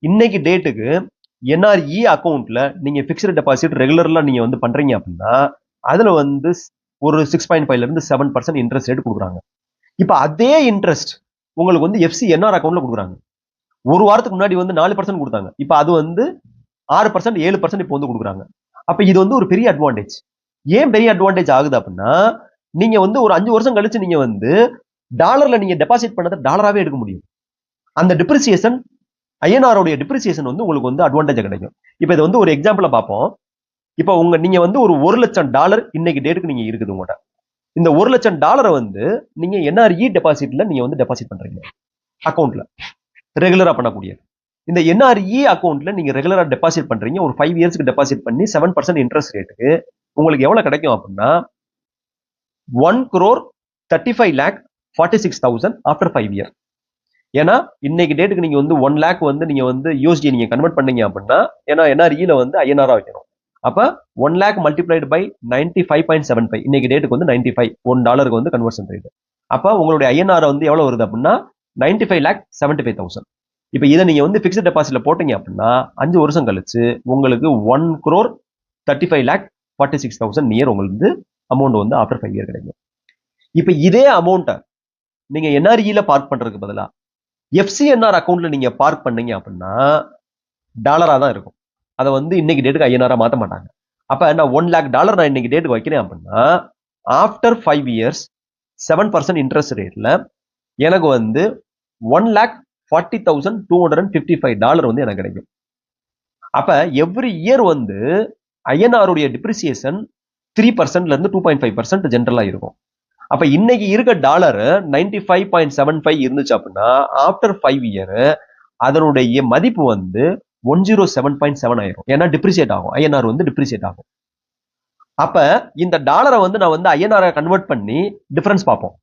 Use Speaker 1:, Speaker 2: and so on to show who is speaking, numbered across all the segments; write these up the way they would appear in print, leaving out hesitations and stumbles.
Speaker 1: இன்னைக்கு டேட்டுக்கு என்ஆர்இ அக்கௌண்ட்ல நீங்க பிக்ஸ்டு டெபாசிட் ரெகுலர்ல நீங்க வந்து பண்றீங்க அப்படின்னா அதுல வந்து ஒரு 6.5ல இருந்து 7% இன்ட்ரெஸ்ட் ரேட் கொடுக்குறாங்க. இப்ப அதே இன்ட்ரெஸ்ட் உங்களுக்கு வந்து எஃப்சி என்ஆர் அக்கௌண்ட்ல கொடுக்குறாங்க. ஒரு வாரத்துக்கு முன்னாடி வந்து 4% கொடுத்தாங்க. இப்ப அது வந்து 6%, 7% இப்போ வந்து கொடுக்குறாங்க. அப்ப இது வந்து ஒரு பெரிய அட்வான்டேஜ். ஏன் பெரிய அட்வான்டேஜ் ஆகுது அப்படின்னா நீங்க வந்து ஒரு 5 வருஷம் கழிச்சு நீங்க வந்து டாலர்ல நீங்க டெபாசிட் பண்ணதை டாலராவே எடுக்க முடியும். அந்த டிப்ரிசியேஷன் ஐஎன்ஆரோடைய டிப்ரிசியேஷன் வந்து உங்களுக்கு வந்து அட்வான்டேஜ் கிடைக்கும். இப்ப இது வந்து ஒரு எக்ஸாம்பிள பார்ப்போம். இப்ப நீங்க வந்து ஒரு $1,00,000 இன்னைக்கு டேட்டுக்கு நீங்க இருக்குது உங்கள்ட்ட. இந்த $1,00,000 வந்து நீங்க என்ஆர்இ டெபாசிட்ல நீங்க வந்து டெபாசிட் பண்றீங்க அக்கௌண்ட்ல ரெகுலரா பண்ணக்கூடிய. இந்த என்ஆர்இ அக்கௌண்ட்ல நீங்க ரெகுலரா டெபாசிட் பண்றீங்க. ஒரு 5 இயர்ஸ்க்கு டெபாசிட் பண்ணி 7% இன்ட்ரெஸ்ட் ரேட்டுக்கு உங்களுக்கு எவ்வளவு கிடைக்கும் அப்படின்னா 1,35,46,000 ஆஃப்டர் 5 இயர். ஏன்னா இன்னைக்கு டேட்டுக்கு நீங்க வந்து 1 lakh வந்து நீங்க வந்து யூஎஸ்டி நீங்க கன்வெர்ட் பண்ணீங்க அப்படின்னா ஏன்னா என்ஆர்இல வந்து ஐஎன்ஆரா வைக்கணும். அப்ப 1 lakh மல்டிப்ளைடு பை 95.75 இன்னைக்கு டேட்டுக்கு வந்து 95 $1 வந்து கன்வர்ஷன் ரேட். அப்ப உங்களுடைய ஐஎன்ஆர் வந்து எவ்வளவு வருது அப்படின்னா 95,75,000. இப்ப இதை நீங்க வந்து பிக்ஸ்ட் டெபாசிட்ல போட்டீங்க அப்படின்னா 5 வருஷம் கழிச்சு உங்களுக்கு 1,35,46,000 நியர் உங்களுக்கு அமௌண்ட் வந்து ஆஃப்டர் 5 இயர் கிடைக்கும். இப்ப இதே அமௌண்ட்டை நீங்க என்ஆர்இல பார்க் பண்றதுக்கு பதிலா எஃப்சிஎன்ஆர் அக்கௌண்ட்ல நீங்க பார்க் பண்ணீங்க அப்படின்னா டாலரா தான் இருக்கும். அதை வந்து இன்னைக்கு டேட்டுக்கு ஐஎன்ஆரா மாத்த மாட்டாங்க. அப்ப நான் $1 lakh நான் இன்னைக்கு டேட்டுக்கு வைக்கிறேன் அப்படின்னா ஆஃப்டர் 5 இயர்ஸ் 7% இன்ட்ரெஸ்ட் ரேட்ல எனக்கு வந்து $1,40,255 வந்து எனக்கு கிடைக்கும். அப்ப எவ்ரி இயர் வந்து ஐஎன்ஆருடைய டிப்ரிசியேஷன் 3%ல இருந்து 2.5% ஜென்ரலா இருக்கும். அப்ப இன்னைக்கு இருக்க டாலர் 95.75 இருந்துச்சு அப்படின்னா ஆஃப்டர் 5 இயர் அதனுடைய மதிப்பு வந்து 107.7 ஆயிரும். ஏன்னா டிப்ரிசியேட் ஆகும். ஐஎன்ஆர் வந்து டிப்ரிசியேட் ஆகும். அப்ப இந்த டாலரை வந்து நான் வந்து ஐஎன்ஆர் கன்வெர்ட் பண்ணி டிஃபரன்ஸ் பார்ப்போம்.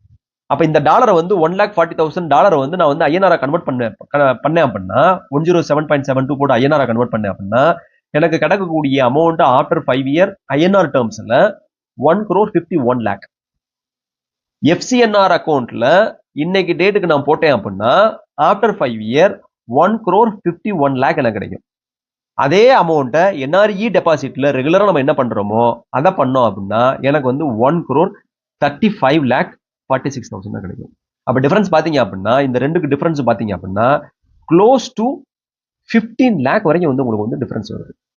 Speaker 1: அப்ப இந்த டாலரை வந்து $1,40,000 வந்து நான் வந்து ஐஎன்ஆர் கன்வெர்ட் பண்ணேன் அப்படின்னா 107.72 போட்டு ஐஎன்ஆர் கன்வெர்ட் பண்ணேன் அப்படின்னா எனக்கு கிடைக்கக்கூடிய அமௌண்ட் ஆஃப்டர் 5 இயர் ஐஎன்ஆர் டேர்ம்ஸ்ல 1,51 lakh. எஃப்சிஎன்ஆர் அக்கௌண்ட்ல இன்னைக்கு டேட்டுக்கு நான் போட்டேன் அப்படின்னா ஆஃப்டர் 5 இயர் 1,51 lakh எனக்கு கிடைக்கும். அதே அமௌண்ட்டை என்ஆர்இ டெபாசிட்ல ரெகுலரா நம்ம என்ன பண்றோமோ அதை பண்ணோம் அப்படின்னா எனக்கு வந்து 1,35,46,000 தான் கிடைக்கும். அப்ப டிஃபரன்ஸ் பாத்தீங்க அப்படின்னா இந்த ரெண்டுக்கு டிஃபரன்ஸ் பாத்தீங்க அப்படின்னா க்ளோஸ் டு 15 lakh வரைக்கும் வந்து உங்களுக்கு வந்து டிஃபரன்ஸ் வருது.